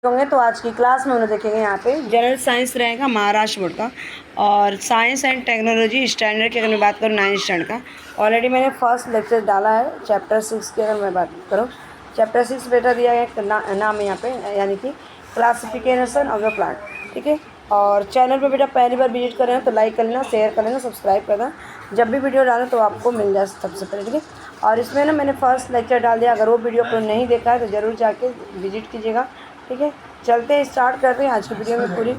होंगे। तो आज की क्लास में हम लोग देखेंगे यहाँ पे जनरल साइंस रहेगा महाराष्ट्र बोर्ड का, और साइंस एंड टेक्नोलॉजी स्टैंडर्ड की अगर मैं बात करूँ 9th स्टैंडर्ड का, ऑलरेडी मैंने फर्स्ट लेक्चर डाला है। चैप्टर 6 की अगर मैं बात करूँ, चैप्टर 6 बेटा दिया गया नाम है यहाँ पे, यानी कि क्लासिफिकेशन ऑफ द प्लांट। ठीक है, और चैनल पर बेटा पहली बार विजिट कर रहे हैं तो लाइक कर लेना, शेयर कर लेना, सब्सक्राइब करना, जब भी वीडियो डालें तो आपको मिल जाए सबसे पहले। ठीक है, और इसमें ना मैंने फर्स्ट लेक्चर डाल दिया, अगर वो वीडियो को नहीं देखा है तो ज़रूर जाके विजिट कीजिएगा। ठीक है, चलते हैं, स्टार्ट करते हैं आज की वीडियो में। पूरी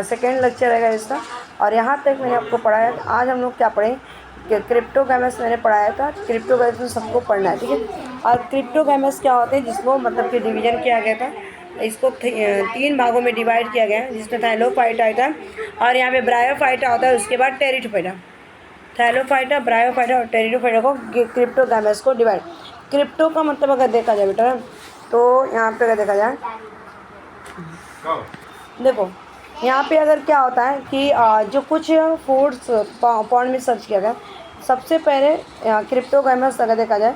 सेकेंड लेक्चर रहेगा इसका, और यहाँ तक मैंने आपको पढ़ाया। आज हम लोग क्या पढ़ें कि क्रिप्टोगैमस मैंने पढ़ाया था। क्रिप्टोगैमस में सबको पढ़ना है। ठीक है, और क्रिप्टोगैमस क्या होते हैं, जिसको मतलब कि डिवीज़न किया गया था, इसको 3 भागों में डिवाइड किया गया है, जिसमें थैलोफाइटा आता है और यहाँ पे ब्रायोफाइटा होता है, उसके बाद टेरिडोफाइटा। थैलोफाइटा, ब्रायोफाइटा और टेरिडोफाइटा को क्रिप्टोगैमस को डिवाइड। क्रिप्टो का मतलब अगर देखा जाए बेटा तो यहाँ पे अगर देखा जाए, देखो यहाँ पे अगर क्या होता है कि जो कुछ फूड्स पॉइंट में सर्च किया गया, सबसे पहले क्रिप्टोगैमस अगर देखा जाए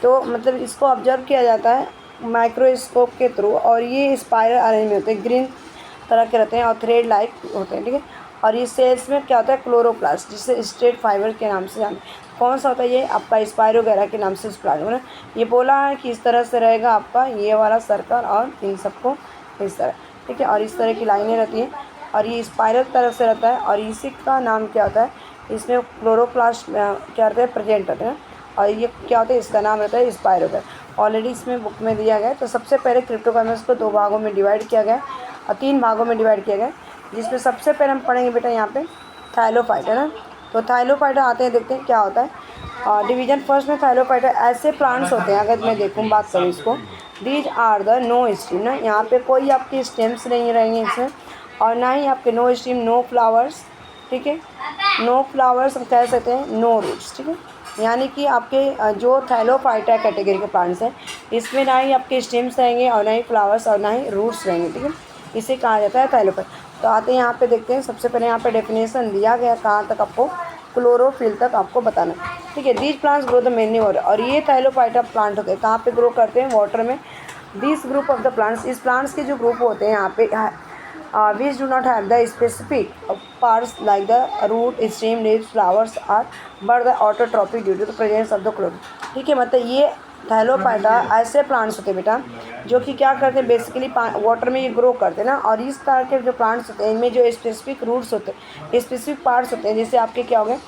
तो मतलब इसको ऑब्जर्व किया जाता है माइक्रोस्कोप के थ्रू, और ये स्पाइरल अरेंज में होते हैं, ग्रीन तरह के रहते हैं और थ्रेड लाइक होते हैं। ठीक है, और ये सेल्स में क्या होता है क्लोरोप्लास्ट, जिसे स्ट्रेट फाइबर के नाम से जानते हैं। कौन सा होता है ये आपका स्पाइरोगैरा के नाम से इस प्लांट में ये बोला है कि इस तरह से रहेगा आपका ये वाला सर्कल, और इन सबको इस तरह। ठीक है, और इस तरह की लाइनें रहती हैं, और ये स्पाइरल तरफ से रहता है, और इसी का नाम क्या होता है, इसमें क्लोरोप्लास्ट क्या रहता है प्रेजेंट रहते हैं, और ये क्या होता है, इसका नाम रहता है स्पाइरोगैरा। ऑलरेडी इसमें बुक में दिया गया है। तो सबसे पहले क्रिप्टोगैमस को 2 भागों में डिवाइड किया गया और 3 भागों में डिवाइड किया गया, जिसमें सबसे पहले हम पढ़ेंगे बेटा यहाँ पे थैलोफाइटा ना। तो थैलोफाइटा आते हैं, देखते हैं क्या होता है। डिवीजन फर्स्ट में थैलोफाइटा ऐसे प्लांट्स होते हैं, अगर मैं देखूँ बात करूँ इसको, these are the no stem ना, यहाँ पे कोई आपकी स्टेम्स नहीं रहेंगे इसमें, और ना ही आपके नो स्टीम, नो फ्लावर्स। ठीक है, नो फ्लावर्स हम कह सकते हैं, नो रूट्स। ठीक है, यानी कि आपके जो थैलोफाइटा कैटेगरी के प्लांट्स हैं, इसमें ना ही आपके स्टेम्स रहेंगे और ना ही फ्लावर्स और ना ही रूट्स रहेंगे। ठीक है, इसे कहा जाता है थैलोफाइटा। तो आते हैं यहाँ पे, देखते हैं। सबसे पहले यहाँ पे डेफिनेशन दिया गया, कहाँ तक आपको क्लोरोफिल तक आपको बताना। ठीक है, these plants grow the mainly water, और ये थैलोफाइटा प्लांट होते हैं कहाँ पे ग्रो करते हैं, वाटर में। This group of the plants, इस प्लांट्स के जो ग्रुप होते हैं यहाँ पे, which do not have the specific parts like the root, stem, leaves, flowers are but the autotrophic due to the presence of the chlorophyll। ठीक है, मतलब ये थैलोफाइटा ऐसे प्लांट्स होते हैं बेटा जो कि क्या करते हैं, बेसिकली वाटर में ये ग्रो करते हैं ना, और इस तरह के जो प्लांट्स होते हैं इनमें जो स्पेसिफिक रूट्स होते हैं, स्पेसिफिक पार्ट्स होते हैं, जैसे आपके क्या हो गए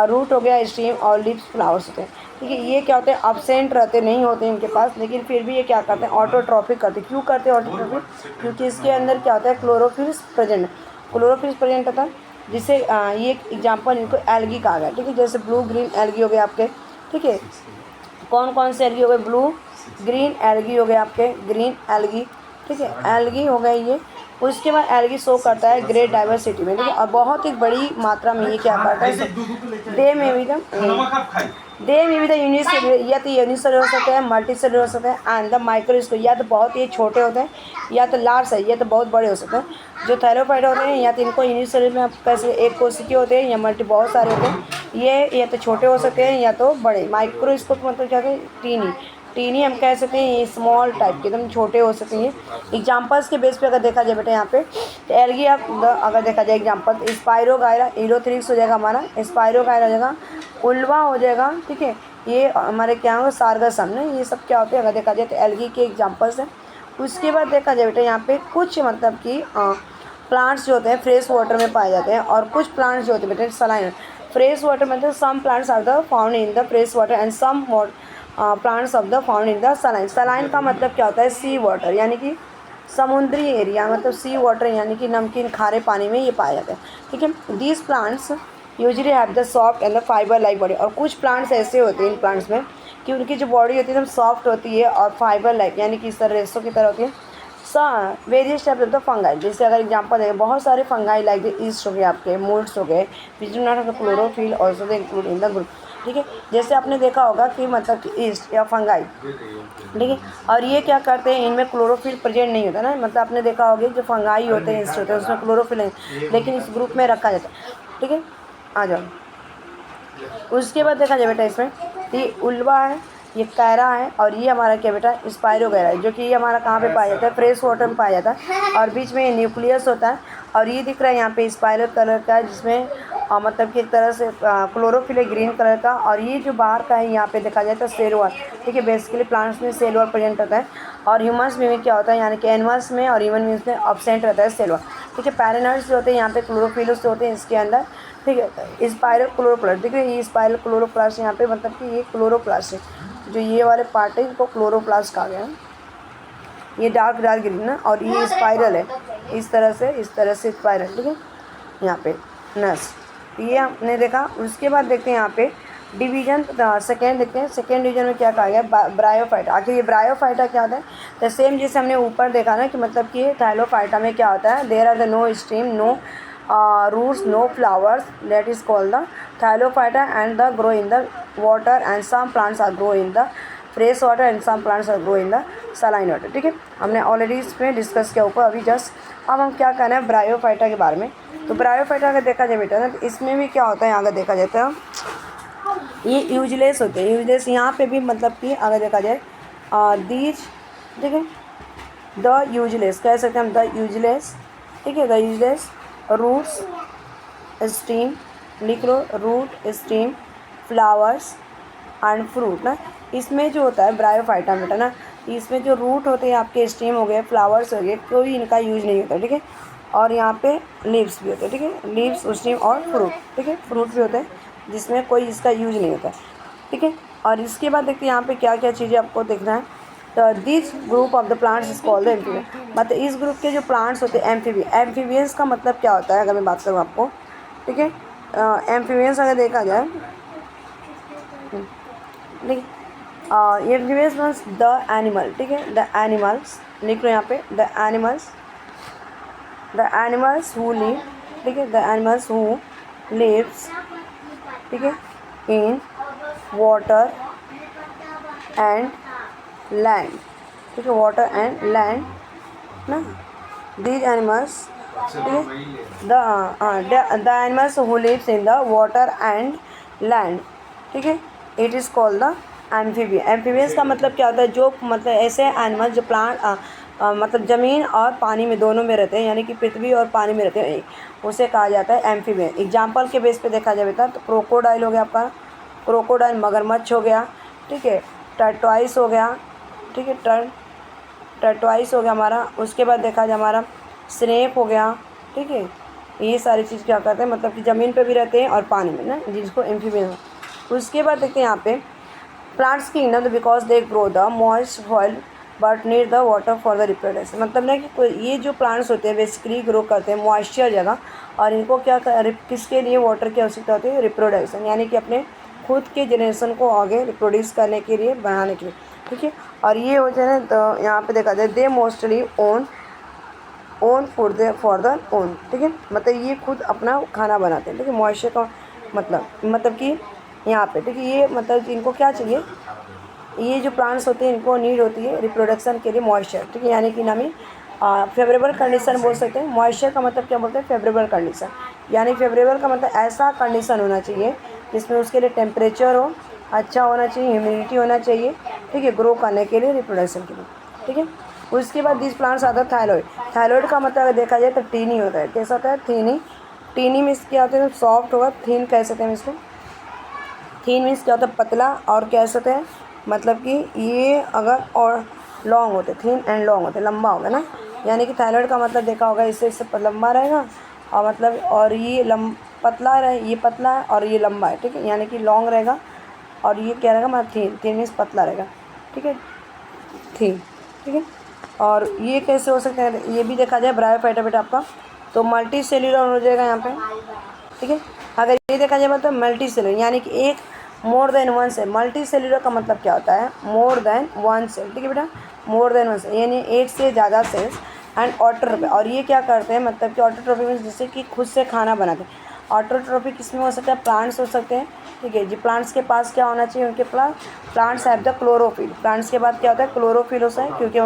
रूट हो गया, स्टेम और लीव्स, फ्लावर्स होते हैं। ठीक है, ये क्या होते हैं अब्सेंट रहते, नहीं होते हैं इनके पास, लेकिन फिर भी ये क्या करते हैं ऑटोट्रॉफिक करते हैं। क्यों करते हैं ऑटोट्रॉफिक, क्योंकि इसके अंदर क्या होता है क्लोरोफिल प्रेजेंट, क्लोरोफिल प्रेजेंट होता है, जिसे ये एक एग्जाम्पल इनको एल्गी कहा गया। ठीक है, जैसे ब्लू ग्रीन एल्गी हो गए आपके। ठीक है, कौन कौन से एल्गी हो गए, ब्लू ग्रीन एल्गी हो गए आपके, ग्रीन एल्गी। ठीक है, एल्गी हो गए ये। उसके बाद एल्गी शो करता है ग्रेट डाइवर्सिटी में। ठीक है, और बहुत ही बड़ी मात्रा में ये क्या करता है, दे में भी द यूनिसेलुलर, या तो यूनिसेलुलर हो सकते हैं, मल्टीसेलुलर हो सकते हैं, एंड द माइक्रोस्कोप, या तो बहुत ही छोटे होते हैं, या तो लार्ज है, या तो बहुत बड़े हो सकते हैं। जो थैलोफाइटा होते हैं या तो इनको यूनिसेलुलर में आप कैसे एक कोशिकीय होते हैं, या मल्टी बहुत सारे होते हैं। ये या तो छोटे हो सकते हैं या तो बड़े। माइक्रोस्कोप मतलब क्या है, टीनी, टीनी हम कह सकते हैं, ये स्मॉल टाइप के एकदम छोटे हो सकते हैं। एग्जांपल्स के बेस पे अगर देखा जाए बेटा यहाँ पे तो एल्गी अगर देखा जाए एग्जांपल, स्पाइरोगायरा, इलोथ्रिक्स हो जाएगा हमारा, स्पाइरोगायरा हो जाएगा, उल्वा हो जाएगा। ठीक है, ये हमारे क्या होगा सार्गसम ना, ये सब क्या होते हैं अगर देखा जाए तो एल्गी के एग्जांपल्स हैं। उसके बाद देखा जाए बेटा यहाँ पे कुछ मतलब कि प्लांट्स जो होते हैं फ्रेश वाटर में पाए जाते हैं, और कुछ प्लांट्स जो होते हैं बेटा सलाइन। फ्रेश वाटर मतलब some plants are the found in the fresh water and some plants of the found in the saline. Saline का मतलब क्या होता है, सी वाटर, यानी कि समुद्री एरिया, मतलब सी वाटर यानी कि नमकीन खारे पानी में ये पाया जाता है। ठीक है, these plants usually have the soft and the fibre like body, और कुछ प्लांट्स ऐसे होते हैं इन प्लांट्स में कि उनकी जो बॉडी होती है एकदम सॉफ्ट होती है और फाइबर लाइक, यानी कि इस तरह रेसों की तरह होती है। Various type of the fungi, जैसे अगर एग्जांपल देखें, बहुत सारे फंगाई लाइक द ईस्ट हो गए आपके, मोल्ड्स हो गए, which do not have the chlorophyll also they include in the group. ठीक है, जैसे आपने देखा होगा कि मतलब कि ईस्ट या फंगाई। ठीक है, और ये क्या करते हैं, इनमें क्लोरोफिल प्रेजेंट नहीं होता ना, मतलब आपने देखा होगा जो फंगाई होते हैं ईस्ट होते हैं उसमें क्लोरोफिल नहीं, लेकिन इस ग्रुप में रखा जाता है। ठीक है, आ जाओ। उसके बाद देखा जाए बेटा इसमें ये उल्वा है, ये कैरा है और ये हमारा क्या बेटा स्पाइरोगैरा है, जो कि ये हमारा कहाँ पे पाया जाता है, फ्रेश वाटर में पाया जाता है। और बीच में ये न्यूक्लियस होता है और ये दिख रहा है यहाँ पे स्पाइरल कलर का, जिसमें मतलब कि एक तरह से क्लोरोफिल है ग्रीन कलर का। और ये जो बाहर का है यहाँ पे देखा जाए तो सेल वॉल, ठीक है। बेसिकली प्लांट्स में सेल वॉल प्रेजेंट होता है और ह्यूमन्स में क्या होता है, यानी कि एनिमल्स में और ह्यूमन बींग्स में एब्सेंट रहता है सेल वॉल, ठीक है। पैरानॉइड्स जो होते हैं यहाँ पे क्लोरोफिलस होते हैं इसके अंदर, ठीक है। स्पाइरल क्लोरोप्लास्ट, देखिए ये स्पाइरल क्लोरोप्लास्ट यहाँ पे, मतलब कि ये क्लोरोप्लास्ट है, जो ये वाले पार्ट है इनको क्लोरोप्लास्ट कहा गया है। ये डार्क ग्रीन ना, और ये स्पाइरल है इस तरह से स्पाइरल, ठीक है। यहाँ पे नस ये हमने देखा। उसके बाद देखते हैं यहाँ पे डिवीजन सेकेंड देखते हैं। सेकेंड डिवीजन में क्या कहा गया, ब्रायोफाइटा। आखिर ये ब्रायोफाइटा क्या होता है, तो सेम जैसे हमने ऊपर देखा ना कि मतलब कि थाइलोफाइटा में क्या होता है, there are the no stem, no roots, no flowers, that is called the thylophyta, and the grow in the water, and some plants are grow in the fresh water and some plants are grow in the saline water, ठीक है। हमने already इसमें discuss किया ऊपर अभी just. अब हम क्या कहना है ब्रायोफाइटा के बारे में। तो ब्रायोफाइटा अगर देखा जाए बेटा ना, तो इसमें भी क्या होता है, अगर देखा जाए तो ये यूजलेस होते हैं। यूजलेस यहाँ पे भी मतलब कि अगर देखा जाए दीज, ठीक है, द यूजलेस कह सकते हैं हम, द यूजलेस, ठीक है। द यूजलेस रूट्स, स्टीम, लिख लो, root, stem, flowers and fruit ना। इसमें जो होता है ब्रायोफाइटा बेटा ना, इसमें जो रूट होते हैं आपके, स्टीम हो गए, फ्लावर्स हो गए, कोई इनका यूज नहीं होता, ठीक है। और यहाँ पे लीव्स भी होते हैं, ठीक है, लीव्स, स्टीम और फ्रूट, ठीक है, फ्रूट भी होते हैं जिसमें कोई इसका यूज नहीं होता, ठीक है। और इसके बाद देखते हैं यहाँ पे क्या क्या चीज़ें आपको देखना है। तो this group of the plants is called the amphibian, मतलब इस ग्रुप के जो प्लांट्स होते हैं एम्फीबियन। एम्फीबियंस का मतलब क्या होता है अगर मैं बात करूँ आपको, ठीक है। एम्फीबियंस अगर देखा जाए, ठीक, एम्फीबियंस मीन्स द एनिमल, ठीक है, द एनिमल्स, लिख लो यहाँ पे, द एनिमल्स हु लिव, ठीक है, द एनिमल्स हु लिव्स, ठीक है, इन वाटर एंड लैंड, ठीक है, वाटर एंड लैंड ना, दीज एनिमल्स, ठीक है, the animals who lives in the water and land, ठीक है, it is called the amphibian. Amphibians का मतलब क्या होता है, जो मतलब ऐसे एनिमल्स जो प्लांट मतलब ज़मीन और पानी में दोनों में रहते हैं, यानी कि पृथ्वी और पानी में रहते हैं, उसे कहा जाता है एम्फीबियन। एग्जाम्पल के बेस पे देखा जाए बेटा तो क्रोकोडाइल हो गया आपका, क्रोकोडाइल मगरमच्छ हो गया, ठीक है, टर्टवाइस हो गया, ठीक है, टर्टवाइस हो गया हमारा। उसके बाद देखा जाए हमारा स्नेक हो गया, ठीक है। ये सारी चीज़ क्या करते हैं, मतलब कि ज़मीन पे भी रहते हैं और पानी में ना, जिसको एम्फीबियन। उसके बाद देखते हैं यहाँ पे plants kingdom, because they grow the moist soil but need the water for the reproduction. मतलब ना कि ये जो प्लांट्स होते हैं बेसिकली ग्रो करते हैं मॉइस्चर जगह, और इनको क्या किसके लिए वाटर की आवश्यकता होती है, रिप्रोडक्शन, यानी कि अपने खुद के जनरेशन को आगे रिप्रोड्यूस करने के लिए, बढ़ाने के लिए, ठीक है। और ये होते हैं तो यहाँ पे देखा जाए they mostly own food they for the own, ठीक है, मतलब ये खुद अपना खाना बनाते हैं, ठीक है। मॉइस्चर का मतलब कि यहाँ पे, ठीक है, ये मतलब इनको क्या चाहिए, ये जो प्लांट्स होते हैं इनको नीड होती है रिप्रोडक्शन के लिए मॉइस्चर, ठीक है, यानी कि नामी फेवरेबल कंडीशन बोल सकते हैं। मॉइस्चर का मतलब क्या बोलते हैं, फेवरेबल कंडीशन, यानी फेवरेबल का मतलब ऐसा कंडीशन होना चाहिए जिसमें उसके लिए टेम्परेचर हो, अच्छा होना चाहिए, ह्यूमिडिटी होना चाहिए, ठीक है, ग्रो करने के लिए, रिप्रोडक्शन के लिए, ठीक है। उसके बाद दिस प्लांट्स आता है थायरॉइड। थायरॉइड का मतलब अगर देखा जाए तो टीनी होता है, कैसा होता है, थीनी। टीनी मीन्स क्या होता है, सॉफ्ट होगा, थीन कह सकते हैं इसको। थीन मीन्स क्या होता है, पतला, और कह सकते हैं मतलब कि ये अगर और लॉन्ग होते, थीन एंड लॉन्ग होते, लंबा होगा ना, यानी कि थायरॉइड का मतलब देखा होगा इससे लंबा रहेगा, और मतलब और ये पतला रहे, ये पतला है और ये लंबा है, ठीक है, यानी कि लॉन्ग रहेगा, और ये क्या रहेगा मतलब थीन मीन्स पतला रहेगा, ठीक है, थीन, ठीक है। और ये कैसे हो सकता है, ये भी देखा जाए ब्रायोफाइटा बेटा आपका, तो मल्टी सेल्यूलर हो जाएगा यहाँ पे, ठीक है। अगर ये देखा जाए मतलब मल्टी सेल्यूलर, यानी कि एक more than one cell. Multi cellular का मतलब क्या होता है, मोर देन वन सेल, ठीक है बेटा, मोर देन वन सेल, यानी एक से ज़्यादा सेल्स एंड ऑटोट्रोफी। और ये क्या करते हैं, मतलब कि ऑटोट्रोफी मीन्स जिससे कि खुद से खाना बनाते हैं। ऑटोट्रोफी किसमें हो सकता है, प्लांट्स हो सकते हैं, ठीक है। जी प्लांट्स के पास क्या होना चाहिए, उनके plants have the chlorophyll. Plants के बाद क्या होता है, क्लोरोफिल होता है, क्योंकि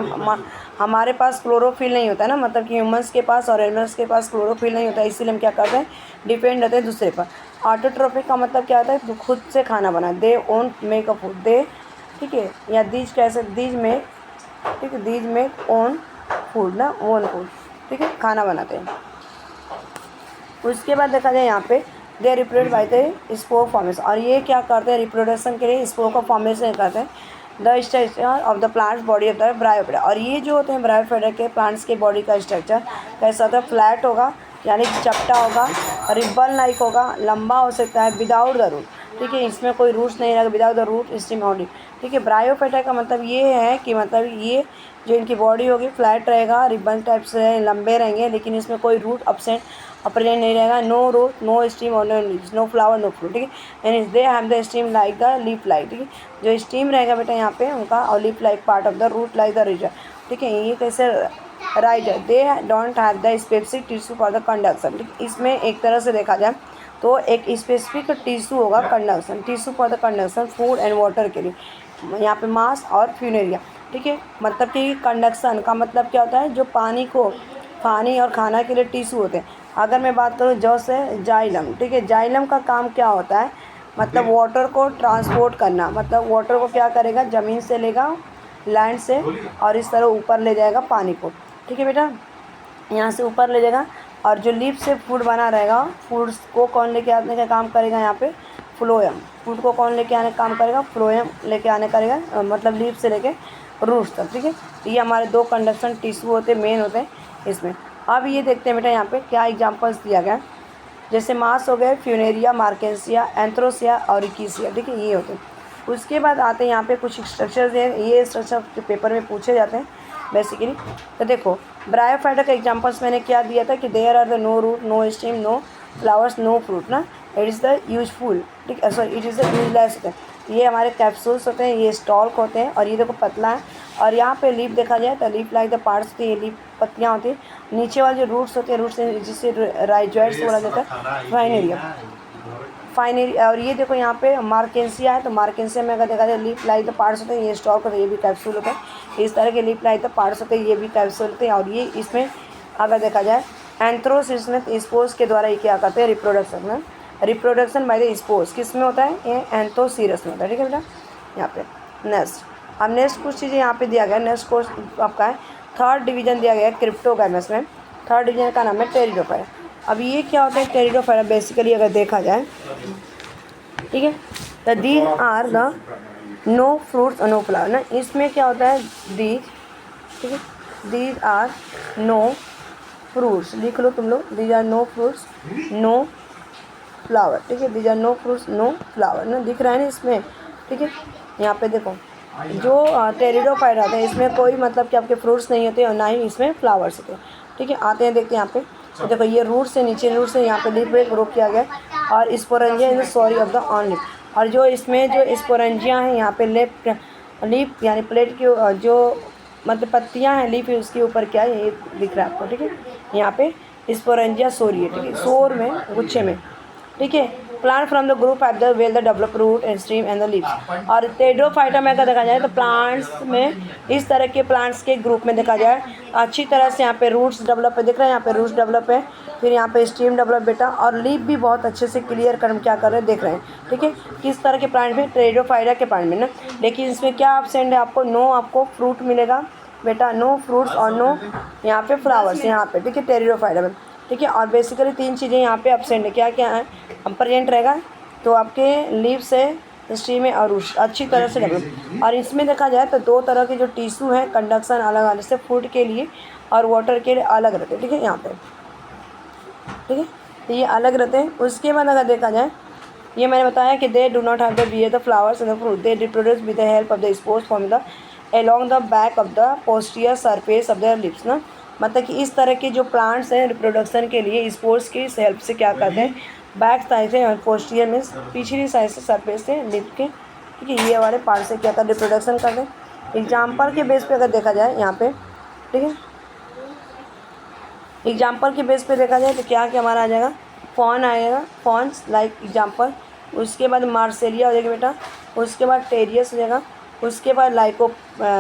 हमारे पास क्लोरोफिल नहीं होता है ना, मतलब कि ह्यूमंस के पास और एनिमल्स के पास क्लोरोफिल नहीं होता है, इसीलिए हम क्या करते हैं, डिपेंड रहते हैं दूसरे पर। ऑटोट्रोफी का मतलब क्या होता है, खुद से खाना बनाए, दे ओन मेक अ फूड, दे ठीक है, या दीज कैसे, दीज में, ठीक है, दीज में ओन फूड ना, ओन फूड, ठीक है, खाना बनाते हैं। उसके बाद देखा जाए यहाँ पे they reproduce by the spore formation, और ये क्या करते हैं रिप्रोडक्शन के लिए स्पोर का फॉर्मेशन करते हैं। The structure of the plants body of the bryophyta, और ये जो होते हैं ब्रायोफाइटा के प्लांट्स के बॉडी का स्ट्रक्चर कैसा होता है, फ्लैट होगा यानी कि चपटा होगा, रिबन लाइक होगा, लंबा हो सकता है, विदाउट द रूट, ठीक है, इसमें कोई रूट्स नहीं रहेगा, without the root stem only, ठीक है। ब्रायोफाइटा का मतलब ये है कि मतलब ये जो इनकी बॉडी होगी फ्लैट रहेगा, रिबन टाइप से लंबे रहेंगे, लेकिन इसमें कोई रूट अपसेंट प्रेजेंट नहीं रहेगा, नो रूट, नो स्टीम और no leaves, no flower, no fruit, ठीक है। And they have the stem like the leaf like, ठीक है, जो स्टीम रहेगा बेटा यहाँ पे उनका, और leaf like part of the root like the riser, ठीक है। ये कैसे riser, they don't have the specific tissue for the conduction, ठीक है। इसमें एक तरह से देखा जाए तो एक स्पेसिफिक टिश्यू होगा conduction, tissue for the conduction food and water के लिए, यहाँ पे मास और फ्यूनेरिया, ठीक है। मतलब कि कंडक्शन का मतलब क्या होता है, जो पानी और खाना के लिए टिश्यू होते हैं। अगर मैं बात करूँ जौ से जाइलम, ठीक है, जाइलम का काम क्या होता है, मतलब वाटर को ट्रांसपोर्ट करना, मतलब वाटर को क्या करेगा, ज़मीन से लेगा, लैंड से, और इस तरह ऊपर ले जाएगा पानी को, ठीक है बेटा, यहाँ से ऊपर ले जाएगा। और जो लीफ से फूड बना रहेगा, फूड्स को कौन लेके आने का काम करेगा, यहाँ पे फ्लोएम, फूड को कौन लेके आने का काम करेगा, फ्लोएम लेके आने करेगा, मतलब लीफ से लेके रूट्स तक, ठीक है। ये हमारे दो कंडक्शन टिश्यू होते मेन होते हैं इसमें। अब ये देखते हैं बेटा यहाँ पे क्या एग्जांपल्स दिया गया, जैसे मास हो गए, फ्यूनेरिया, मार्केंसिया, एंथ्रोसिया और इकीसिया, ठीक है, ये होते हैं। उसके बाद आते हैं यहाँ पे कुछ स्ट्रक्चर्स हैं, ये स्ट्रक्चर पेपर में पूछे जाते हैं बेसिकली। तो देखो ब्रायोफाइटा का एग्जांपल्स मैंने क्या दिया था कि there are the no root, no stem, no flowers, no fruit ना, इट इज़ द यूजफुल, ठीक है, sorry it is the useless होते हैं। ये हमारे कैप्सूल्स होते हैं, ये स्टॉल्क होते हैं, और ये देखो पतला है। और यहाँ पे लीफ देखा जाए तो लीफ लाइक द पार्ट्स होती है, ये लीफ पत्तियाँ होती हैं। नीचे वाले जो रूट्स होते हैं, रूट्स जिससे राइजॉइड्स बोला जाता है, फाइनेरिया। और ये देखो यहाँ पे मार्केंसिया है, तो मार्केंसिया में अगर देखा जाए लीफ लाइक द पार्ट्स होते हैं, ये स्टॉक होते हैं, ये भी कैप्सूल होता है। इस तरह के लीफ लाइक द पार्ट्स होते हैं, ये भी कैप्सूल होते हैं। और ये इसमें अगर देखा जाए एंथ्रोसिस में स्पोर्स के द्वारा ये क्या करते हैं, रिप्रोडक्शन में, रिप्रोडक्शन बाय द स्पोर्स किस में होता है, ये एंथोसीरस में होता है, ठीक है बेटा। यहाँ पे नेक्स्ट, अब नेक्स्ट कुछ चीज़ें यहाँ पे दिया गया, नेक्स्ट कोर्स आपका है थर्ड डिवीजन दिया गया है क्रिप्टोगैमस में। थर्ड डिवीजन का नाम है टेरिडोफाइटा। अब ये क्या होता है टेरिडोफाइटा, बेसिकली अगर देखा जाए, ठीक है, तो these are the no fruits और नो फ्लावर ना, इसमें क्या होता है दीज, ठीक है, दीज आर नो फ्रूट्स, लिख लो तुम लोग, these are no fruits no flower, ठीक है, these are no fruits no flower ना, दिख रहा है ना इसमें, ठीक है। यहाँ पे देखो जो टेरिडोफाइटा होता है इसमें कोई मतलब कि आपके फ्रूट्स नहीं होते और ना ही इसमें फ्लावर्स होते हैं, ठीक है। आते हैं देखते हैं यहाँ पे, तो देखो ये रूट से नीचे, रूट से यहाँ पे लीफ पे ग्रो किया गया, और sporangia in the sorry of the on leaf, और जो इसमें जो स्पोरेंजिया हैं यहाँ पे लेफ्ट लीफ यानी प्लेट की जो मतलब पत्तियाँ हैं लीफ उसके ऊपर क्या है ये दिख रहा है आपको, ठीक है, यहाँ पे स्पोरेंजिया सोरी है, ठीक है, सोर में गुच्छे में, ठीक है। Plant from the group at the well the develop root and stream and the leaves. और टेरिडोफाइटा में अगर देखा जाए तो प्लांट्स में इस तरह के प्लांट्स के ग्रुप में देखा जाए अच्छी तरह से यहाँ पे रूट्स डेवलप है, दिख रहे हैं यहाँ पे रूट्स डेवलप है, फिर यहाँ पे स्ट्रीम डेवलप बेटा, और लीफ भी बहुत अच्छे से क्लियर कर क्या कर रहे हैं देख रहे हैं, ठीक है। किस तरह के प्लांट में, टेरिडोफाइटा के प्लांट में ना, लेकिन इसमें क्या एब्सेंट है आपको, नो आपको फ्रूट मिलेगा बेटा, नो फ्रूट्स और नो यहाँ पे फ्लावर्स यहाँ पे, ठीक है, टेरिडोफाइटा में, ठीक है। और बेसिकली तीन चीज़ें यहाँ पे एब्सेंट है, क्या क्या है, प्रेजेंट रहेगा तो आपके लीव्स है, स्टीम है और रूट्स अच्छी तरह से डेवलप। और इसमें देखा जाए तो दो तरह के जो टिश्यू हैं कंडक्शन अलग अलग से फूड के लिए और वाटर के लिए अलग रहते हैं, ठीक है, यहाँ पे, ठीक है, तो ये अलग रहते हैं। उसके बाद अगर देखा जाए ये मैंने बताया कि they do not have the bear the flowers and the fruit, they reproduce with the help of the spores from the along the back of the posterior surface of their lips ना, मतलब कि इस तरह के जो plants हैं reproduction के लिए स्पोर्स की हेल्प से क्या करते हैं, बैक साइड से और पोस्टीरियर में पिछली साइड से सरफेस से लिप के, ठीक है, ये वाले पार्ट से क्या करते हैं रिप्रोडक्शन करते हैं। एग्जाम्पल के बेस पे अगर देखा जाए यहाँ पे, ठीक है, एग्जाम्पल के बेस पे देखा जाए तो क्या क्या हमारा आ जाएगा, फॉन आएगा, फॉन्स लाइक एग्जाम्पल, उसके बाद मार्सेलिया हो जाएगा बेटा, उसके बाद टेरियस हो जाएगा, उसके बाद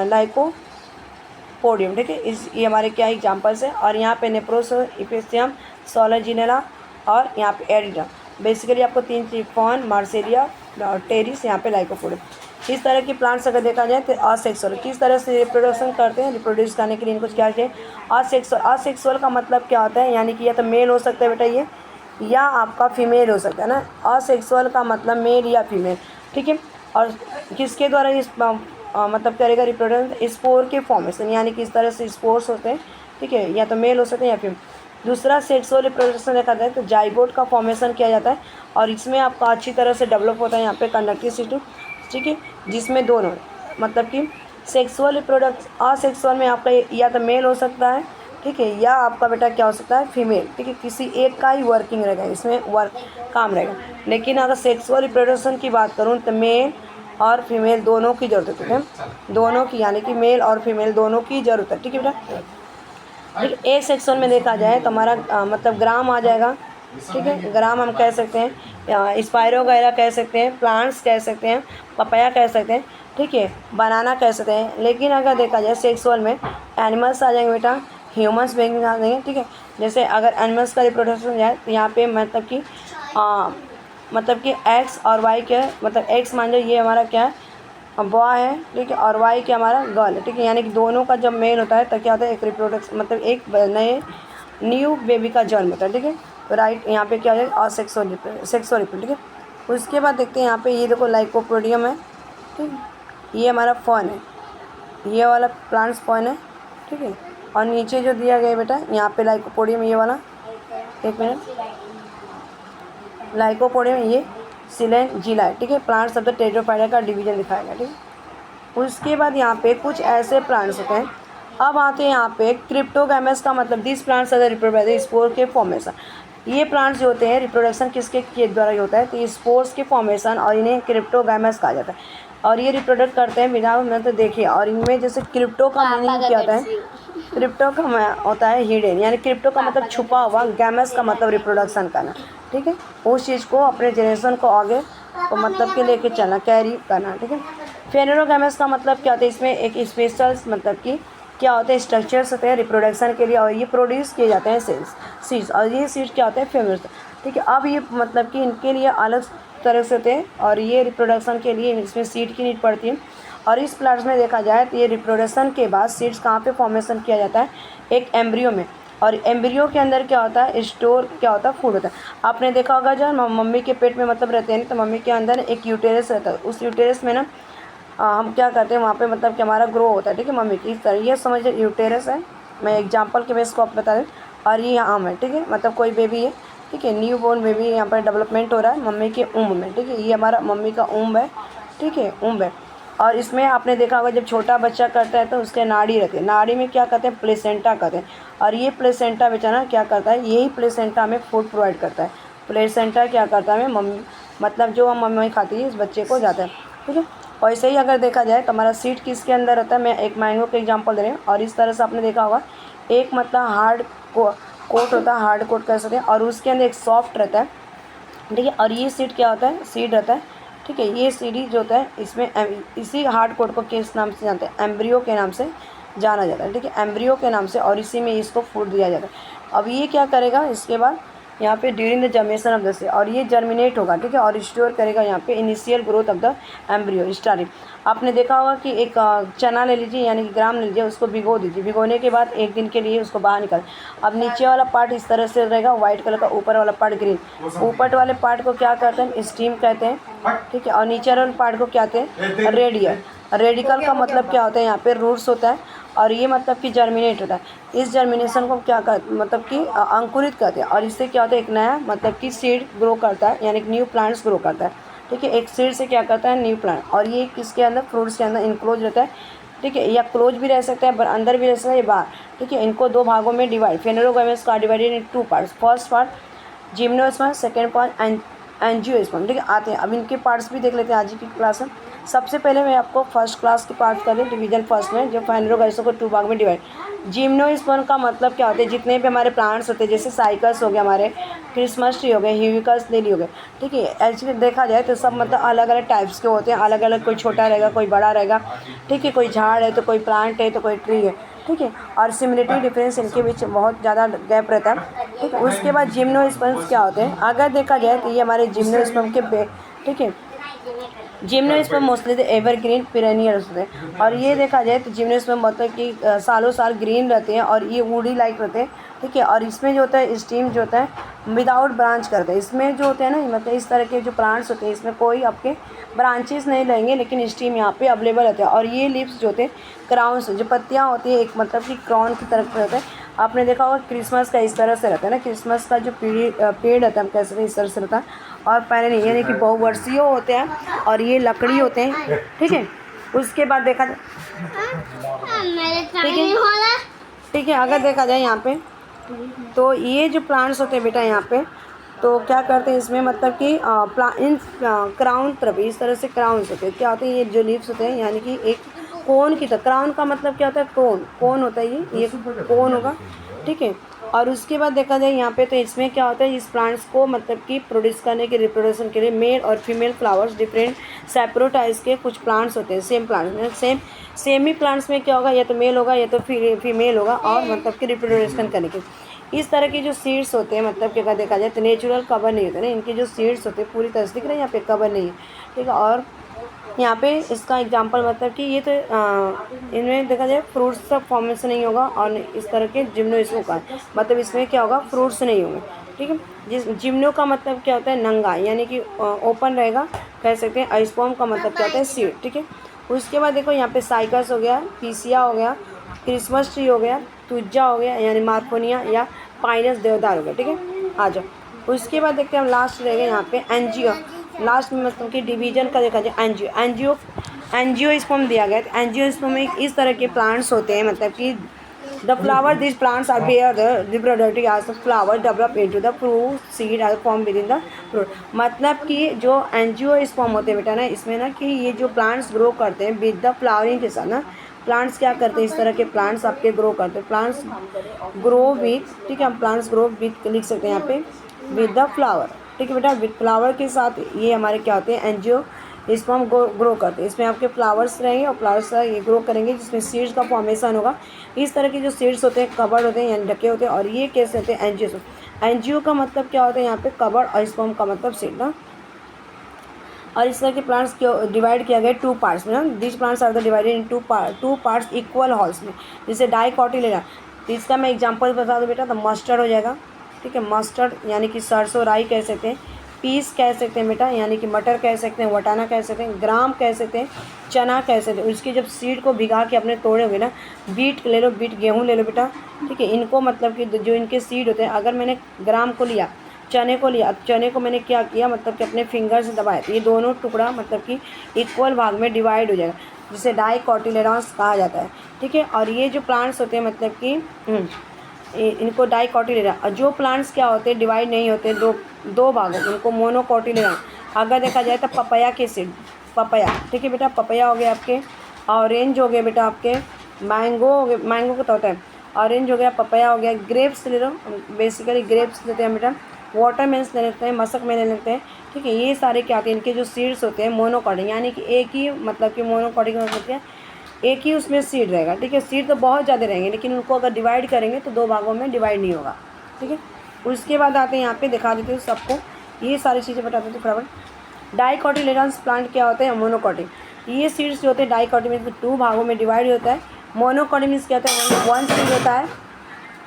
लाइकोपोडियम, ठीक है, इस ये हमारे क्या एग्जांपल्स हैं। और यहाँ पे नेप्रोस, इपेसियम, सोलाजिनेला और यहाँ पे एरिडा, बेसिकली आपको तीन चीज फॉन, मार्सेलिया टेरिस, यहाँ पे लाइकोपोडियम। इस तरह की प्लांट्स अगर देखा जाए तो असेक्सुअल किस तरह से रिप्रोडक्शन करते हैं, रिप्रोड्यूस करने के लिए इनको क्या चाहिए, असेक्सुअल। असेक्सुअल का मतलब क्या होता है, यानी कि या तो मेल हो सकता है बेटा ये, या आपका फीमेल हो सकता है ना। असेक्सुअल का मतलब मेल या फीमेल, ठीक है। और किसके द्वारा इस मतलब करेगा रिप्रोडक्शन, स्पोर के फॉर्मेशन, यानी कि इस तरह से स्पोर्स होते हैं, ठीक है, या तो मेल हो सकते हैं या फीमेल। दूसरा सेक्सुअल रिप्रोडक्शन देखा जाए तो जाइगोट का फॉर्मेशन किया जाता है, और इसमें आपका अच्छी तरह से डेवलप होता है यहाँ पे कंडक्टिव सिस्टम, ठीक है, जिसमें दोनों मतलब कि सेक्सुअल रिप्रोडक्ट असेक्सुअल में आपका या तो मेल हो सकता है, ठीक है, या आपका बेटा क्या हो सकता है फीमेल, ठीक है, किसी एक का ही वर्किंग रहेगा, इसमें वर्क काम रहेगा। लेकिन अगर सेक्सुअल रिप्रोडक्शन की बात करूँ तो मेल और फीमेल दोनों की ज़रूरत है, दोनों की, यानी कि मेल और फीमेल दोनों की ज़रूरत है, ठीक है बेटा। ठीक, ए सेक्शन में देखा जाए तो हमारा मतलब ग्राम आ जाएगा, ठीक है, ग्राम हम कह सकते हैं, स्पायरो वगैरह कह सकते हैं, प्लांट्स कह सकते हैं, पपाया कह सकते हैं, ठीक है, बनाना कह सकते हैं। लेकिन अगर देखा जाए सेक्सुअल में एनिमल्स आ जाएंगे बेटा, ह्यूमन्स बीइंग आ जाएंगे, ठीक है। जैसे अगर एनिमल्स का रिप्रोडक्शन हो जाए तो यहाँ पे मतलब कि एक्स और वाई क्या है, मतलब एक्स मान लो ये हमारा क्या है बॉय है, ठीक है, और वाई क्या हमारा गर्ल है, ठीक है, यानी कि दोनों का जब मेल होता है तो क्या होता है एक रिप्रोडक्शन, मतलब एक नए न्यू बेबी का जन्म होता है, ठीक है। तो राइट यहाँ पे क्या हो जाएगा असेक्सुअल सेक्सुअल, ठीक है। उसके बाद देखते हैं यहाँ पे ये देखो लाइकोपोडियम है, ठीक है, ये हमारा फर्न है, ये वाला प्लांट्स फर्न है, ठीक है। और नीचे जो दिया गया बेटा यहाँ पे लाइकोपोडियम, ये वाला एक मिनट, लाइकोपोडियम ये सिलेन जिला है, ठीक है, प्लांट्स ऑफ द टेट्राफाइटा का डिवीजन दिखाएगा, ठीक है। उसके बाद यहाँ पे कुछ ऐसे प्लांट्स होते हैं। अब आते हैं यहाँ पे क्रिप्टोगैमस का मतलब this plants are reproduction spore के फॉर्मेशन। ये प्लांट्स जो होते हैं रिप्रोडक्शन किसके के द्वारा ही होता है, तो स्पोर्स के फॉर्मेशन, और इन्हें क्रिप्टोगैमस कहा जाता है। और ये रिप्रोडक्ट करते हैं बिना मतलब देखिए, और इनमें जैसे क्रिप्टो का मीनिंग क्या होता है, क्रिप्टो का होता है हिडन, यानी क्रिप्टो का मतलब छुपा हुआ, गैमस का मतलब रिप्रोडक्शन करना, ठीक है, उस चीज़ को अपने जनरेशन को आगे तो मतलब कि लेके चलना, कैरी करना, ठीक है। फेनोगैमस का मतलब क्या होता है, इसमें एक स्पेशल मतलब कि क्या होते हैं स्ट्रक्चर्स होते हैं रिप्रोडक्शन के लिए, और ये प्रोड्यूस किए जाते हैं सीड्स, और ये सीड्स क्या होते हैं फेमस, ठीक है। अब ये मतलब कि इनके लिए अलग तरह से होते हैं, और ये रिप्रोडक्शन के लिए इसमें सीड की नीड पड़ती है। और इस प्लांट्स में देखा जाए तो ये रिप्रोडक्शन के बाद सीड्स कहाँ पे फॉर्मेशन किया जाता है, एक एम्ब्रियो में, और एम्ब्रियो के अंदर क्या होता है स्टोर क्या होता है फूड होता है। आपने देखा होगा जब मम्मी के पेट में मतलब रहते हैं तो मम्मी के अंदर एक यूटेरस रहता है, उस यूटेरस में ना हम क्या करते हैं वहाँ पे मतलब कि हमारा ग्रो होता है, ठीक है, मम्मी की इस तरह, ये समझिए यूटेरस है, मैं एग्जांपल के बेस को आप बता दें। और ये आम है, ठीक है, मतलब कोई बेबी है, ठीक है, न्यू बोर्न बेबी यहाँ पर डेवलपमेंट हो रहा है मम्मी के ऊम्ब में, ठीक है, ये हमारा मम्मी का ऊम्ब है, ठीक है, ऊम्ब है। और इसमें आपने देखा होगा जब छोटा बच्चा करता है तो उसके नाड़ी रहती है, नाड़ी में क्या कहते हैं प्लेसेंटा कहते हैं, और ये प्लेसेंटा बेचारा क्या करता है, यही प्लेसेंटा हमें फूड प्रोवाइड करता है। प्लेसेंटा क्या करता है हमें मम्मी मतलब जो हम मम्मी खाती है इस बच्चे को जाता है, ठीक है। वैसे ही अगर देखा जाए तो हमारा सीड किसके अंदर रहता है, मैं एक मैंगो का एग्जांपल दे रही हूँ, और इस तरह से आपने देखा होगा एक मतलब हार्ड कोट होता है, हार्ड कोट कह सकते हैं, और उसके अंदर एक सॉफ्ट रहता है, ठीक है। और ये सीड क्या होता है, सीड रहता है, ठीक है, ये सीडी जो होता है इसमें इसी हार्ड कोट को किस नाम से जानते हैं, एम्ब्रियो के नाम से जाना जाता है, ठीक है, एम्ब्रियो के नाम से, और इसी में इसको फूड दिया जाता है। अब ये क्या करेगा इसके बाद यहाँ पे during the germination of the seed, और ये जर्मिनेट होगा, ठीक है, और स्टोर करेगा यहाँ पे initial growth of the embryo starting. आपने देखा होगा कि एक चना ले लीजिए यानी कि ग्राम ले लीजिए, उसको भिगो दीजिए, भिगोने के बाद एक दिन के लिए उसको बाहर निकाल। अब नीचे वाला पार्ट इस तरह से रहेगा वाइट कलर का, ऊपर वाला पार्ट ग्रीन, ऊपर वाले पार्ट को क्या कहते हैं स्टीम कहते हैं, ठीक है, और नीचे वाले पार्ट को क्या कहते हैं रेडियल। रेडिकल का मतलब क्या होता है यहाँ पे रूट्स होता है, और ये मतलब कि जर्मिनेट होता है। इस जर्मिनेशन को क्या कहते मतलब कि अंकुरित करते हैं, और इससे क्या होता है एक नया मतलब कि सीड ग्रो करता है, यानी कि न्यू प्लांट्स ग्रो करता है, ठीक है। एक सीड से क्या करता है न्यू प्लांट, और ये किसके अंदर फ्रूट्स के अंदर इनक्लोज रहता है, ठीक है, या क्लोज भी रह सकता है अंदर भी रह सकता है या बाहर, ठीक है। इनको दो भागों में डिवाइड फेनोगैमस का divided in two parts, first part gymnosperm, second part angiosperm, ठीक है। आते हैं अब इनके पार्ट्स भी देख लेते हैं आज की क्लास में। सबसे पहले मैं आपको फर्स्ट क्लास के पार्ट कर दूँ डिवीजन फर्स्ट में, जो फेनोगैमस को टू भाग में डिवाइड। जिम्नोस्पर्म का मतलब क्या होता है, जितने भी हमारे प्लांट्स होते हैं जैसे साइकस हो गया, हमारे क्रिसमस ट्री हो गए, ह्यूविकस लिली हो गए, ठीक है। एक्चुअली देखा जाए तो सब मतलब अलग अलग टाइप्स के होते हैं, अलग अलग, कोई छोटा रहेगा कोई बड़ा रहेगा, ठीक है, कोई झाड़ है तो कोई प्लांट है तो कोई ट्री है, ठीक है। और सिमिलरिटी डिफरेंस इनके बीच बहुत ज़्यादा गैप रहता है, ठीक है। उसके बाद जिम्नोस्पर्म्स क्या होते हैं, अगर देखा जाए तो ये हमारे जिम्नोस्पर्म के ठीक है gymnosperm mostly the evergreen perennials होते हैं। और ये देखा जाए तो जिम्नोस्पर्म मतलब कि सालों साल ग्रीन रहते हैं और ये वुडी लाइक रहते हैं, ठीक है। और इसमें जो होता है स्टीम जो होता है विदाउट ब्रांच करते हैं। इसमें जो होते हैं ना मतलब इस तरह के जो प्लांट्स होते हैं इसमें कोई आपके ब्रांचेस नहीं लेंगे, लेकिन स्टीम यहाँ पे अवेलेबल होता है। और ये लीव्स जो होते हैं क्राउन्स जो पत्तियाँ होती हैं एक मतलब कि क्राउन की तरफ रहता है। आपने देखा होगा क्रिसमस का इस तरह से रहता है ना, क्रिसमस का जो पेड़ रहता है हम कह सकते हैं इस तरह से रहता है। और पहले नहीं यानी कि बहुवर्षीय होते हैं और ये लकड़ी होते हैं, ठीक है। उसके बाद देखा जाए ठीक है अगर देखा जाए यहाँ पे तो ये जो प्लांट्स होते हैं बेटा यहाँ पे तो क्या करते हैं इसमें मतलब कि इन क्राउन तरफ इस तरह से क्राउन्स होते हैं। क्या होते हैं ये जो लीव्स होते हैं यानी कि एक कोन की तरह। क्राउन का मतलब क्या होता है कोन होता है, ये कोन होगा, ठीक है। और उसके बाद देखा जाए यहाँ पे तो इसमें क्या होता है इस प्लांट्स को मतलब कि प्रोड्यूस करने के रिप्रोडक्शन के लिए मेल और female flowers different separate types के कुछ प्लांट्स होते हैं। सेम प्लांट्स में सेम ही प्लांट्स में क्या होगा या तो मेल होगा या तो फीमेल होगा और मतलब कि रिप्रोडक्शन करने के इस तरह के जो सीड्स होते हैं मतलब कि अगर देखा जाए तो नेचुरल कवर नहीं होते ना, इनके जो सीड्स होते हैं पूरी तरह से दिख रहे हैं यहाँ पे कवर नहीं है, ठीक है। और यहाँ पे इसका एग्जांपल मतलब कि ये तो इनमें देखा जाए फ्रूट्स का फॉर्मेशन नहीं होगा और इस तरह के जिम्नो का मतलब इसमें क्या होगा फ्रूट्स नहीं होंगे, ठीक है। जिस जिम्नो का मतलब क्या होता है नंगा यानी कि ओपन रहेगा कह सकते हैं। आइसपॉम का मतलब क्या होता है सीड, ठीक है। उसके बाद देखो यहाँ पे साइकस हो गया, पीसिया हो गया, क्रिसमस ट्री हो गया, तुज्जा हो गया यानी मार्कोनिया या पाइनस देवदार हो गया, ठीक है। आ जाओ उसके बाद देखते हैं हम लास्ट रहेगा यहाँ पे एनजियो। लास्ट में मतलब कि डिवीजन का देखा जाए एंजियोस्पर्म दिया गया। तो एंजियोस्पर्म में इस तरह के प्लांट्स होते हैं मतलब कि the flower this plants are bear the reproductive as the flower develop into the fruit seed as form with in the fruit. मतलब कि जो एंजियोस्पर्म होते हैं बेटा ना इसमें ना कि ये जो प्लांट्स ग्रो करते हैं विद द फ्लावरिंग के साथ ना प्लांट्स क्या करते हैं इस तरह के प्लांट्स आपके ग्रो करते हैं। प्लांट्स ग्रो विथ, ठीक है, हम प्लांट्स ग्रो विथ लिख सकते हैं यहाँ पे विद द फ्लावर, ठीक है बेटा। विद फ्लावर के साथ ये हमारे क्या होते हैं एंजियो इसको हम ग्रो करते हैं। इसमें आपके फ्लावर्स रहेंगे और फ्लावर्स ये ग्रो करेंगे जिसमें सीड्स का फॉर्मेशन होगा। इस तरह के जो सीड्स होते हैं कवर्ड होते हैं यानी ढके होते हैं। और ये कैसे होते हैं एंजियो का मतलब क्या होता है यहाँ पे कवर्ड और स्पर्म का मतलब सीड ना। और इस तरह के प्लांट्स डिवाइड किया गया 2 पार्ट्स में ना। This plants are the divided in 2 parts equal halves में जिसे डाइकोटिलेडा। तो इसका मैं एग्जांपल बता दूँ बेटा तो मस्टर्ड हो जाएगा, ठीक है। मस्टर्ड यानी कि सरसों राई कह सकते हैं, पीस कह सकते हैं बेटा यानी कि मटर कह सकते हैं, वटाना कह सकते हैं, ग्राम कह सकते हैं, चना कह सकते हैं। उसकी जब सीड को भिगा के अपने तोड़ोगे ना, बीट ले लो, बीट गेहूँ ले लो बेटा, ठीक है। इनको मतलब कि जो इनके सीड होते हैं अगर मैंने ग्राम को लिया चने को लिया, चने को मैंने क्या किया मतलब कि अपने फिंगर से दबाया तो ये दोनों टुकड़ा मतलब कि इक्वल भाग में डिवाइड हो जाएगा जिसे डाइकोटिलेडॉन्स कहा जाता है, ठीक है। और ये जो प्लांट्स होते हैं मतलब कि इनको डाइकोटिलेडॉन। और जो प्लांट्स क्या होते हैं डिवाइड नहीं होते दो भागों इनको मोनोकोटिलेडॉन। अगर देखा जाए तो पपाया के सीड पपाया, ठीक है बेटा। पपाया हो गया आपके, ऑरेंज हो गया बेटा आपके, मैंगो हो गया, मैंगो का तो होता है ऑरेंज हो गया, पपाया हो गया, ग्रेप्स ले लो, बेसिकली ग्रेप्स लेते हैं बेटा, वाटरमेल्स ले लेते हैं, मशक में ले लेते हैं, ठीक है। ये सारे क्या होते हैं इनके जो सीड्स होते हैं मोनोकॉटिक यानी कि एक ही मतलब कि मोनोकॉटिक मतलब क्या एक ही उसमें सीड रहेगा, ठीक है। सीड तो बहुत ज़्यादा रहेंगे लेकिन उनको अगर डिवाइड करेंगे तो 2 भागों में डिवाइड नहीं होगा, ठीक है। उसके बाद आते हैं यहाँ पे दिखा देते हैं सबको ये सारी चीज़ें बता देते हैं फटाफट। डाइकोटिलेडॉन्स प्लांट क्या होते हैं मोनोकॉटिक। ये सीड्स जो होते हैं डाइकोटिक मीन्स 2 भागों में डिवाइड होता है। मोनोकॉटिक मीन्स क्या होता है 1 सीड होता है,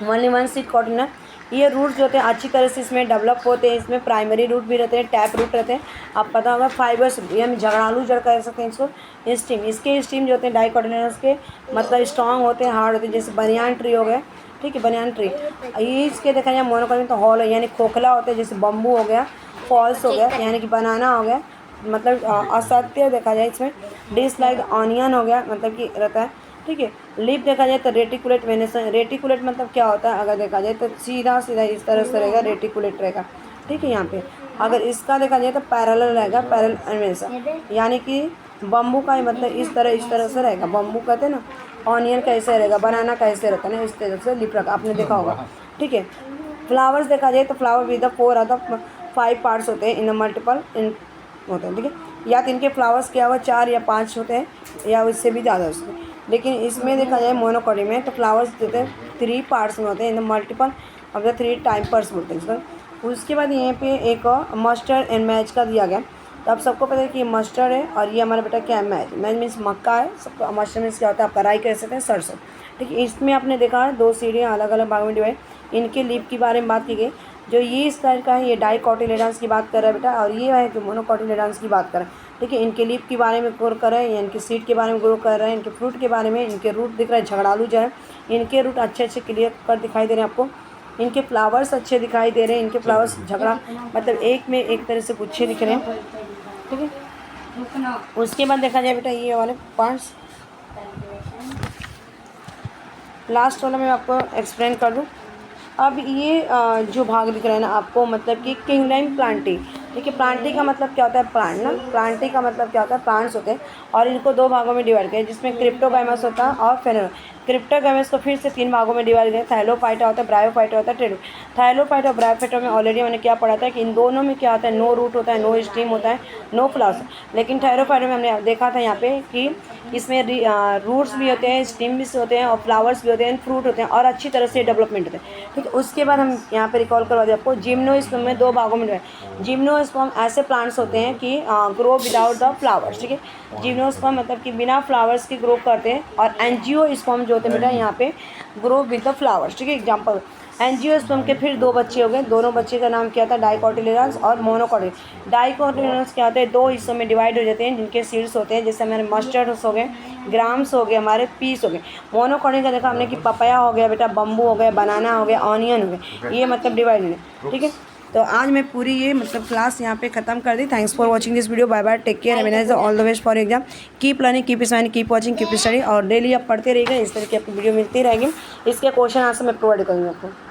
ओनली 1 सीड कॉटिन। ये रूट्स जो होते हैं अच्छी तरह से इसमें डेवलप होते हैं। इसमें प्राइमरी रूट भी रहते हैं, टैप रूट रहते हैं, आप पता होगा फाइबर्स ये हम झगड़ालू जड़ कह सकते हैं इसको। स्टीम इसके स्टीम जो होते हैं डाइकोटिलेडॉन्स के मतलब स्ट्रॉन्ग होते हैं, हार्ड होते हैं, जैसे बनियान ट्री हो गया, ठीक है, बनियान ट्री। ये इसके देखा जाए मोनोकॉटिक तो हॉल यानी खोखला होता है, जैसे बम्बू हो गया, फॉल्स हो गया यानी कि बनाना हो गया मतलब असत्य देखा जाए इसमें। डिस लाइक ऑनियन हो गया मतलब कि रहता है, ठीक है। लीफ देखा जाए तो रेटिकुलेट वेनेसन। रेटिकुलेट मतलब क्या होता है अगर देखा जाए तो सीधा सीधा इस तरह से रहेगा, रेटिकुलेट रहेगा, ठीक है। यहाँ पे अगर इसका देखा जाए तो पैरेलल रहेगा, पैरेलल वेनेसन यानी कि बम्बू का ही मतलब इस तरह से रहेगा। बम्बू कहते हैं ना, ऑनियन कैसे रहेगा, बनाना कैसे रहता है ना, इस तरह से लीफ रखा आपने देखा होगा, ठीक है। फ्लावर्स देखा जाए तो फ्लावर विद द 4 और द 5 पार्ट्स होते हैं इन मल्टीपल इन होते हैं, ठीक है। या तो इनके फ्लावर्स क्या हुआ 4 या 5 होते हैं या उससे भी ज़्यादा उसमें। लेकिन इसमें देखा जाए मोनोकॉटिक में तो फ्लावर्स देते हैं 3 पार्ट्स में होते हैं in the multiple of the 3 time purse बोलते हैं इसको। उसके बाद यहाँ पे एक मस्टर्ड एंड मैच का दिया गया। तो आप सबको पता है कि ये मस्टर्ड है और ये हमारा बेटा क्या है, मैज मीन्स मक्का है, सबको मस्टर्ड मीन्स क्या होता है, आपका राई कह सकते हैं, सरसों। ठीक है, इसमें आपने देखा है 2 सीढ़ियाँ अलग अलग भागों में डिवाइड। इनके लीफ के बारे में बात की गई। जो ये इस टाइप का है ये डाइकोटिलेडन्स की बात कर रहा है बेटा, और ये है कि मोनोकोटिलेडन्स की बात कर रहा है। ठीक है, इनके लीफ के बारे में ग्रो कर रहे हैं, इनके सीड के बारे में ग्रो कर रहे हैं, इनके फ्रूट के बारे में, इनके रूट दिख रहा है झगड़ालू जो है, इनके रूट अच्छे क्लियर कर दिखाई दे रहे हैं आपको, इनके फ्लावर्स अच्छे दिखाई दे रहे हैं, इनके फ्लावर्स झगड़ा मतलब एक में एक तरह से गुच्छे दिख रहे हैं। ठीक है, उसके बाद देखा जाए बेटा ये वाले पार्ट्स, लास्ट वाला मैं आपको एक्सप्लेन कर दूँ। अब ये जो भाग दिख रहा है ना आपको, मतलब कि किंगडम प्लांटी। ठीक है, प्लांटी का मतलब क्या होता है, प्लांट ना, प्लांटी का मतलब क्या होता है, प्लांट्स होते हैं, और इनको 2 भागों में डिवाइड किया जिसमें क्रिप्टोगाइमस होता है और फेनोल। क्रिप्टोगाइमस को फिर से 3 भागों में डिवाइड किया, थाइलोफाइटा होता है, ब्रायोफाइटा होता है, टेरो। थाइलोफाइटा और ब्रायोफाइटा में ऑलरेडी मैंने क्या पढ़ा था कि इन दोनों में क्या होता है, नो रूट होता है, नो स्टीम होता है, नो फ्लावर्स। लेकिन थाइलोफाइटा में हमने देखा था यहाँ पे कि इसमें रूट्स भी होते हैं, स्टीम भी होते हैं, और फ्लावर्स भी होते हैं, फ्रूट होते हैं, और अच्छी तरह से डेवलपमेंट होते हैं। ठीक है, उसके बाद हम यहाँ पे रिकॉल करवा दें आपको, जिम्नोस्पर्म में 2 भागों में डिवाइड। जिम्नोस्पर्म ऐसे प्लांट्स होते हैं कि ग्रो विदाउट द फ्लावर्स। ठीक है, जिम्नोस्पर्म मतलब कि बिना फ्लावर्स के ग्रो करते हैं, और एंजियोस्पर्म जो होते हैं बेटा यहाँ पे ग्रो विद द फ्लावर्स। ठीक है, एग्जाम्पल एंजियोस्पर्म के फिर 2 बच्चे हो गए, दोनों बच्चे का नाम क्या था, डाइकोटिलेडन्स और मोनोकोटिलेडन्स। डाइकोटिलेडन्स क्या होते हैं, 2 हिस्सों में डिवाइड हो जाते हैं जिनके सीड्स होते हैं, जैसे हमारे मस्टर्ड्स हो गए, ग्राम्स हो गए, हमारे पीस हो गए। मोनोकोटिल का देखा हमने कि पपाया हो गया बेटा, बम्बू हो गया, बनाना हो गया, ऑनियन हो गया, ये मतलब डिवाइड है। ठीक है, तो आज मैं पूरी ये मतलब क्लास यहाँ पे ख़त्म कर दी। Thanks for watching this video, bye bye, take care, have a nice day, all the best for exam, keep learning, keep smiling, keep watching, keep study, और डेली आप पढ़ते रहिएगा, इस तरह की आपकी वीडियो मिलती रहेगी। इसके क्वेश्चन आंसर मैं प्रोवाइड करूँगी आपको।